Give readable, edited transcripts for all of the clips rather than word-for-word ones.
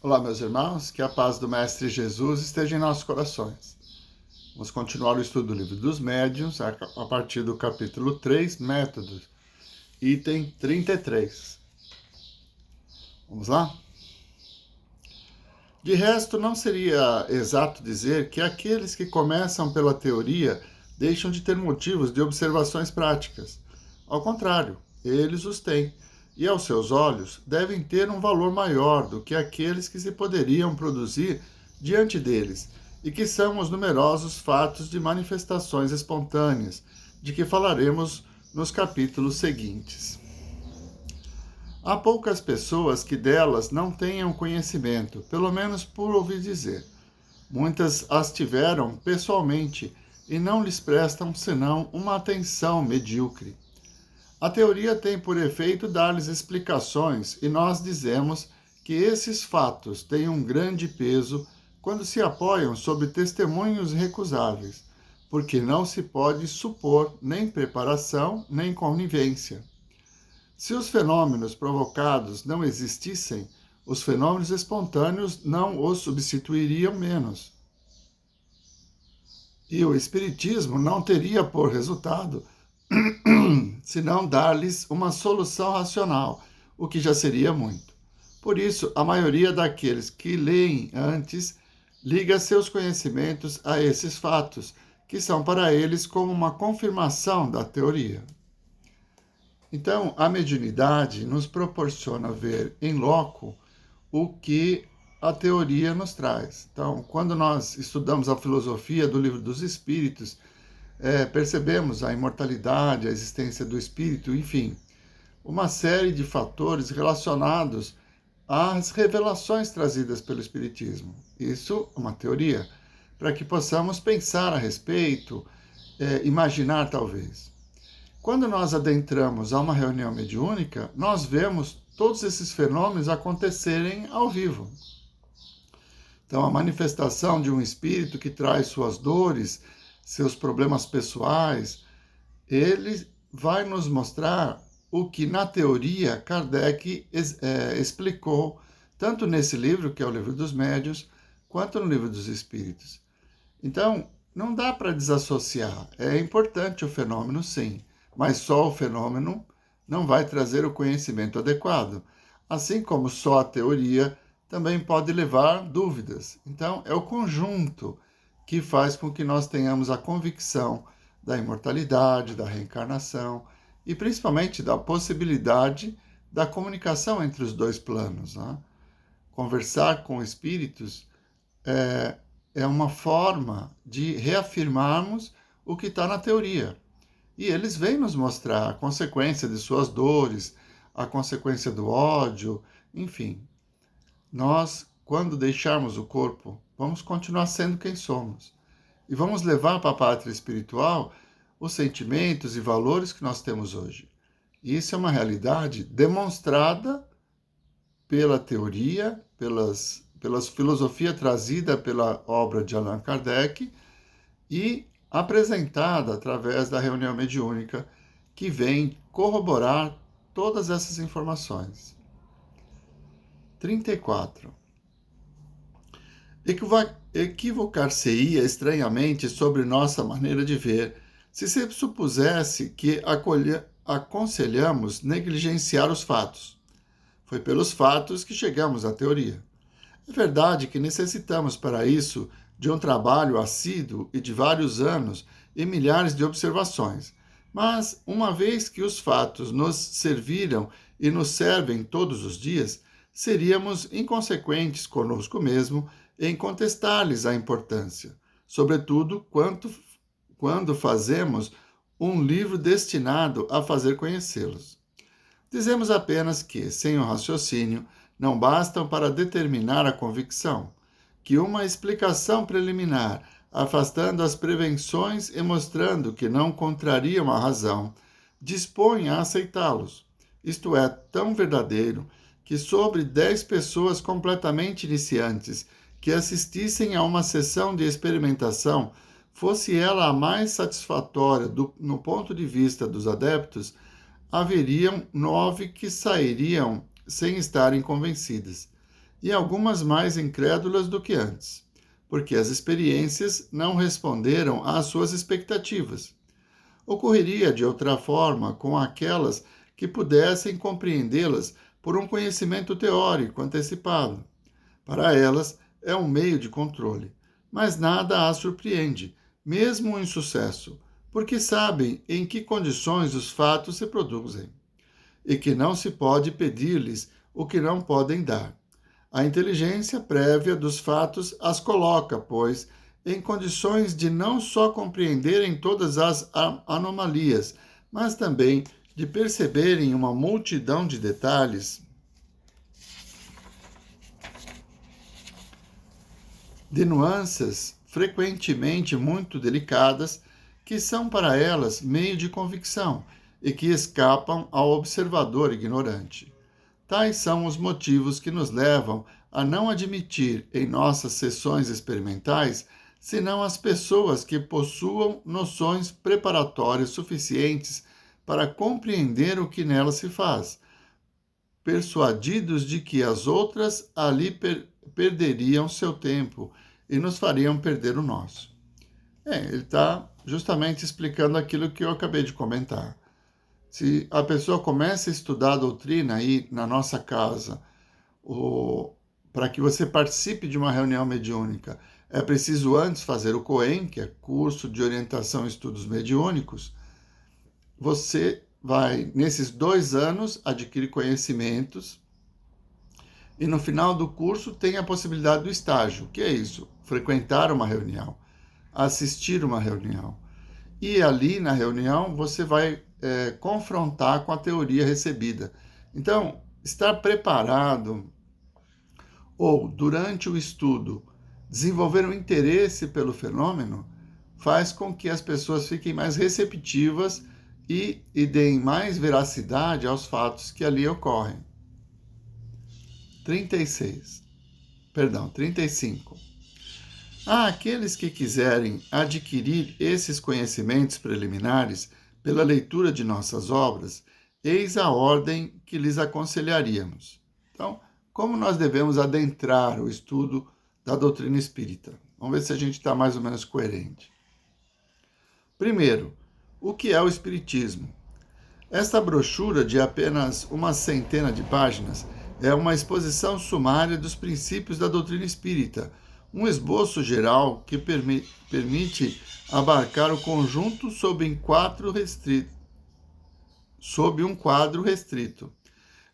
Olá, meus irmãos, que a paz do Mestre Jesus esteja em nossos corações. Vamos continuar o estudo do Livro dos Médiuns, a partir do capítulo 3, Métodos, item 33. Vamos lá? De resto, não seria exato dizer que aqueles que começam pela teoria deixam de ter motivos de observações práticas. Ao contrário, eles os têm, e aos seus olhos devem ter um valor maior do que aqueles que se poderiam produzir diante deles, e que são os numerosos fatos de manifestações espontâneas, de que falaremos nos capítulos seguintes. Há poucas pessoas que delas não tenham conhecimento, pelo menos por ouvir dizer. Muitas as tiveram pessoalmente e não lhes prestam senão uma atenção medíocre. A teoria tem por efeito dar-lhes explicações e nós dizemos que esses fatos têm um grande peso quando se apoiam sobre testemunhos recusáveis, porque não se pode supor nem preparação nem conivência. Se os fenômenos provocados não existissem, os fenômenos espontâneos não os substituiriam menos. E o Espiritismo não teria por resultado senão dar-lhes uma solução racional, o que já seria muito. Por isso, a maioria daqueles que leem antes liga seus conhecimentos a esses fatos, que são para eles como uma confirmação da teoria. Então, a mediunidade nos proporciona ver em loco o que a teoria nos traz. Então, quando nós estudamos a filosofia do Livro dos Espíritos, percebemos a imortalidade, a existência do espírito, enfim, uma série de fatores relacionados às revelações trazidas pelo Espiritismo. Isso é uma teoria, para que possamos pensar a respeito, imaginar talvez. Quando nós adentramos a uma reunião mediúnica, nós vemos todos esses fenômenos acontecerem ao vivo. Então, a manifestação de um espírito que traz suas dores, seus problemas pessoais, ele vai nos mostrar o que, na teoria, Kardec explicou, tanto nesse livro, que é o Livro dos Médiuns, quanto no Livro dos Espíritos. Então, não dá para desassociar. É importante o fenômeno, sim, mas só o fenômeno não vai trazer o conhecimento adequado. Assim como só a teoria também pode levar dúvidas. Então, é o conjunto que faz com que nós tenhamos a convicção da imortalidade, da reencarnação e principalmente da possibilidade da comunicação entre os dois planos. Né? Conversar com espíritos é uma forma de reafirmarmos o que está na teoria. E eles vêm nos mostrar a consequência de suas dores, a consequência do ódio, enfim. Nós, quando deixarmos o corpo, vamos continuar sendo quem somos. E vamos levar para a pátria espiritual os sentimentos e valores que nós temos hoje. E isso é uma realidade demonstrada pela teoria, pela filosofia trazida pela obra de Allan Kardec e apresentada através da reunião mediúnica, que vem corroborar todas essas informações. 34. Equivocar-se-ia estranhamente sobre nossa maneira de ver, se supusesse que aconselhamos negligenciar os fatos. Foi pelos fatos que chegamos à teoria. É verdade que necessitamos para isso de um trabalho assíduo e de vários anos e milhares de observações. Mas, uma vez que os fatos nos serviram e nos servem todos os dias, seríamos inconsequentes conosco mesmo em contestar-lhes a importância, sobretudo quando fazemos um livro destinado a fazer conhecê-los. Dizemos apenas que, sem o raciocínio, não bastam para determinar a convicção, que uma explicação preliminar, afastando as prevenções e mostrando que não contrariam a razão, dispõe a aceitá-los. Isto é tão verdadeiro que sobre 10 pessoas completamente iniciantes que assistissem a uma sessão de experimentação, fosse ela a mais satisfatória no ponto de vista dos adeptos, haveriam 9 que sairiam sem estarem convencidas. e algumas mais incrédulas do que antes, porque as experiências não responderam às suas expectativas. Ocorreria de outra forma com aquelas que pudessem compreendê-las por um conhecimento teórico antecipado. Para elas, é um meio de controle, mas nada as surpreende, mesmo o insucesso, porque sabem em que condições os fatos se produzem, e que não se pode pedir-lhes o que não podem dar. A inteligência prévia dos fatos as coloca, pois, em condições de não só compreenderem todas as anomalias, mas também de perceberem uma multidão de detalhes, de nuances frequentemente muito delicadas, que são para elas meio de convicção e que escapam ao observador ignorante. Tais são os motivos que nos levam a não admitir em nossas sessões experimentais senão as pessoas que possuam noções preparatórias suficientes para compreender o que nela se faz, persuadidos de que as outras ali perderiam seu tempo e nos fariam perder o nosso. Ele está justamente explicando aquilo que eu acabei de comentar. Se a pessoa começa a estudar a doutrina aí na nossa casa, para que você participe de uma reunião mediúnica, é preciso antes fazer o COEM, que é Curso de Orientação e Estudos Mediúnicos. Você vai, nesses 2 anos, adquirir conhecimentos e no final do curso tem a possibilidade do estágio. O que é isso? Frequentar uma reunião, assistir uma reunião. E ali na reunião você vai confrontar com a teoria recebida. Então, estar preparado ou, durante o estudo, desenvolver um interesse pelo fenômeno faz com que as pessoas fiquem mais receptivas e deem mais veracidade aos fatos que ali ocorrem. 35. Há aqueles que quiserem adquirir esses conhecimentos preliminares pela leitura de nossas obras, eis a ordem que lhes aconselharíamos. Então, como nós devemos adentrar o estudo da doutrina espírita? Vamos ver se a gente está mais ou menos coerente. Primeiro, o que é o Espiritismo? Esta brochura de apenas uma centena de páginas é uma exposição sumária dos princípios da doutrina espírita, um esboço geral que permite abarcar o conjunto sob um quadro restrito.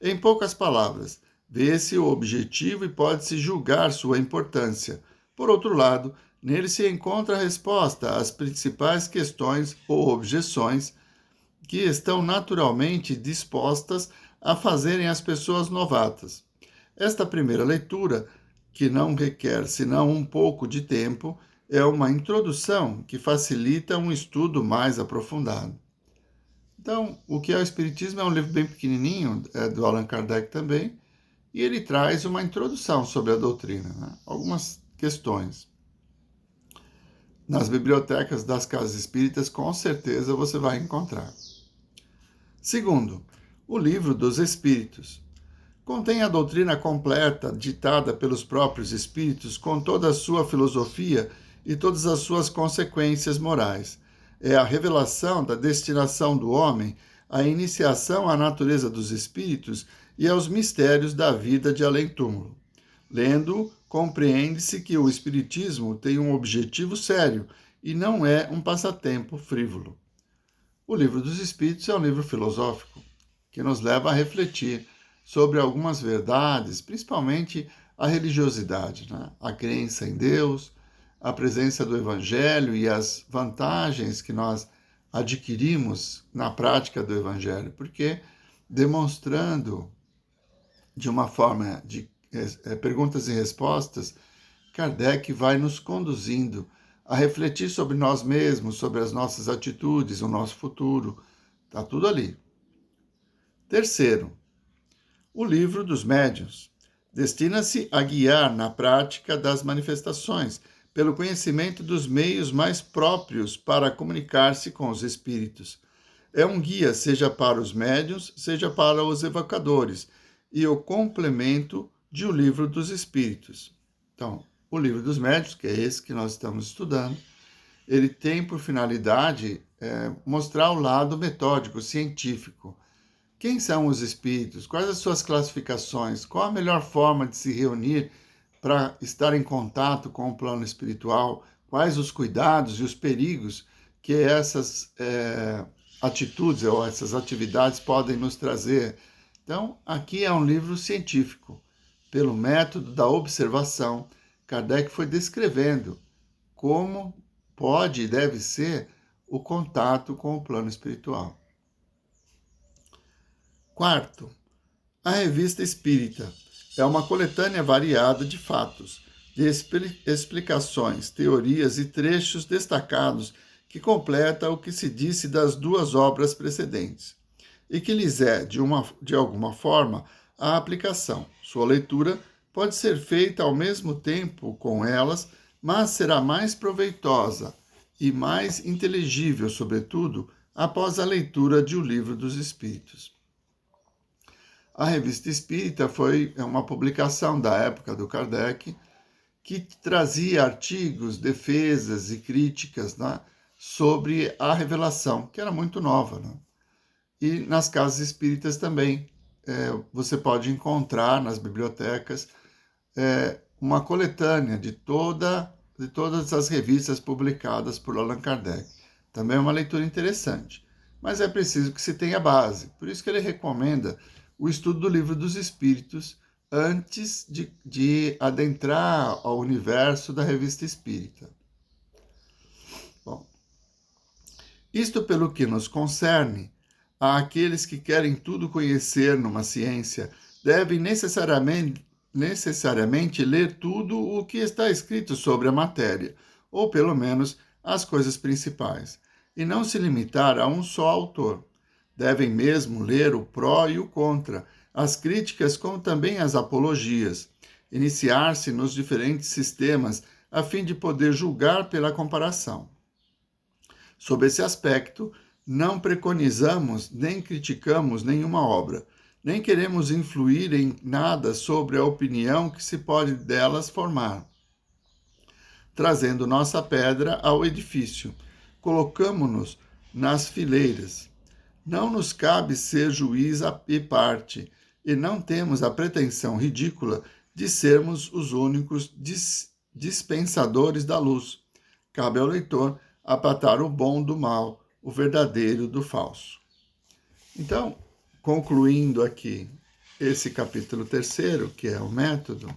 Em poucas palavras, vê-se o objetivo e pode-se julgar sua importância. Por outro lado, nele se encontra a resposta às principais questões ou objeções que estão naturalmente dispostas a fazerem as pessoas novatas. Esta primeira leitura, que não requer senão um pouco de tempo, é uma introdução que facilita um estudo mais aprofundado. Então, o que é o Espiritismo é um livro bem pequenininho, do Allan Kardec também, e ele traz uma introdução sobre a doutrina, né? Algumas questões. Nas bibliotecas das casas espíritas, com certeza você vai encontrar. Segundo, o Livro dos Espíritos. Contém a doutrina completa, ditada pelos próprios espíritos, com toda a sua filosofia e todas as suas consequências morais. É a revelação da destinação do homem, a iniciação à natureza dos espíritos e aos mistérios da vida de além-túmulo. Lendo, compreende-se que o espiritismo tem um objetivo sério e não é um passatempo frívolo. O Livro dos Espíritos é um livro filosófico que nos leva a refletir sobre algumas verdades, principalmente a religiosidade, né? A crença em Deus, a presença do Evangelho e as vantagens que nós adquirimos na prática do Evangelho, porque demonstrando de uma forma de perguntas e respostas, Kardec vai nos conduzindo a refletir sobre nós mesmos, sobre as nossas atitudes, o nosso futuro. Está tudo ali. Terceiro, o Livro dos Médiuns. Destina-se a guiar na prática das manifestações, pelo conhecimento dos meios mais próprios para comunicar-se com os espíritos. É um guia, seja para os médiuns, seja para os evocadores, e o complemento de O Livro dos Espíritos. Então, o Livro dos Médiuns, que é esse que nós estamos estudando, ele tem por finalidade mostrar o lado metódico, científico. Quem são os espíritos? Quais as suas classificações? Qual a melhor forma de se reunir para estar em contato com o plano espiritual? Quais os cuidados e os perigos que essas atitudes ou essas atividades podem nos trazer? Então, aqui é um livro científico. Pelo método da observação, Kardec foi descrevendo como pode e deve ser o contato com o plano espiritual. Quarto, a Revista Espírita é uma coletânea variada de fatos, de explicações, teorias e trechos destacados que completa o que se disse das duas obras precedentes e que lhes é, de alguma forma, a aplicação. Sua leitura pode ser feita ao mesmo tempo com elas, mas será mais proveitosa e mais inteligível, sobretudo, após a leitura de O Livro dos Espíritos. A Revista Espírita foi uma publicação da época do Kardec que trazia artigos, defesas e críticas, né, sobre a revelação, que era muito nova. Né? E nas casas espíritas também. Você pode encontrar nas bibliotecas uma coletânea de todas as revistas publicadas por Allan Kardec. Também é uma leitura interessante, mas é preciso que se tenha base. Por isso que ele recomenda o estudo do Livro dos Espíritos antes de adentrar ao universo da Revista Espírita. Bom, isto pelo que nos concerne, àqueles que querem tudo conhecer numa ciência, devem necessariamente ler tudo o que está escrito sobre a matéria, ou pelo menos as coisas principais, e não se limitar a um só autor. Devem mesmo ler o pró e o contra, as críticas como também as apologias, iniciar-se nos diferentes sistemas a fim de poder julgar pela comparação. Sob esse aspecto, não preconizamos nem criticamos nenhuma obra, nem queremos influir em nada sobre a opinião que se pode delas formar. Trazendo nossa pedra ao edifício, colocamo-nos nas fileiras. Não nos cabe ser juiz e parte, e não temos a pretensão ridícula de sermos os únicos dispensadores da luz. Cabe ao leitor apartar o bom do mal, o verdadeiro do falso. Então, concluindo aqui esse capítulo 3º, que é o método,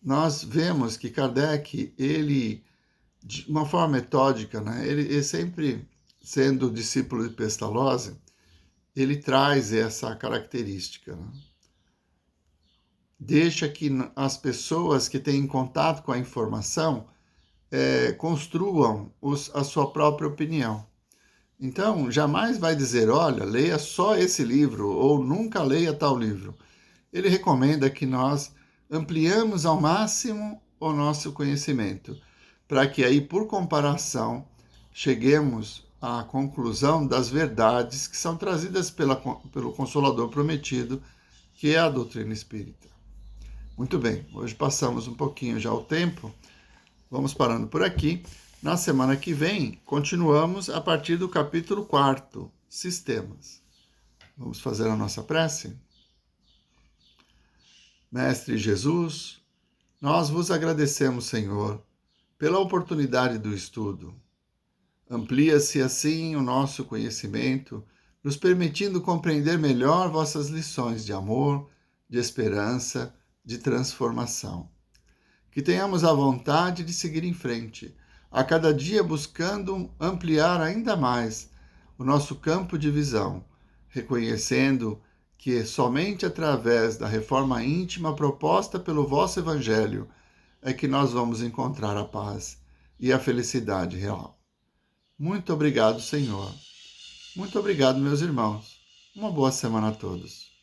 nós vemos que Kardec, ele, de uma forma metódica, né, ele sempre, sendo discípulo de Pestalozzi, ele traz essa característica. Né? Deixa que as pessoas que têm contato com a informação construam a sua própria opinião. Então, jamais vai dizer, olha, leia só esse livro, ou nunca leia tal livro. Ele recomenda que nós ampliamos ao máximo o nosso conhecimento, para que aí, por comparação, cheguemos à conclusão das verdades que são trazidas pelo Consolador Prometido, que é a doutrina espírita. Muito bem, hoje passamos um pouquinho já o tempo, vamos parando por aqui. Na semana que vem, continuamos a partir do capítulo 4, Sistemas. Vamos fazer a nossa prece? Mestre Jesus, nós vos agradecemos, Senhor, pela oportunidade do estudo. Amplia-se assim o nosso conhecimento, nos permitindo compreender melhor vossas lições de amor, de esperança, de transformação. Que tenhamos a vontade de seguir em frente, a cada dia buscando ampliar ainda mais o nosso campo de visão, reconhecendo que somente através da reforma íntima proposta pelo vosso Evangelho é que nós vamos encontrar a paz e a felicidade real. Muito obrigado, Senhor. Muito obrigado, meus irmãos. Uma boa semana a todos.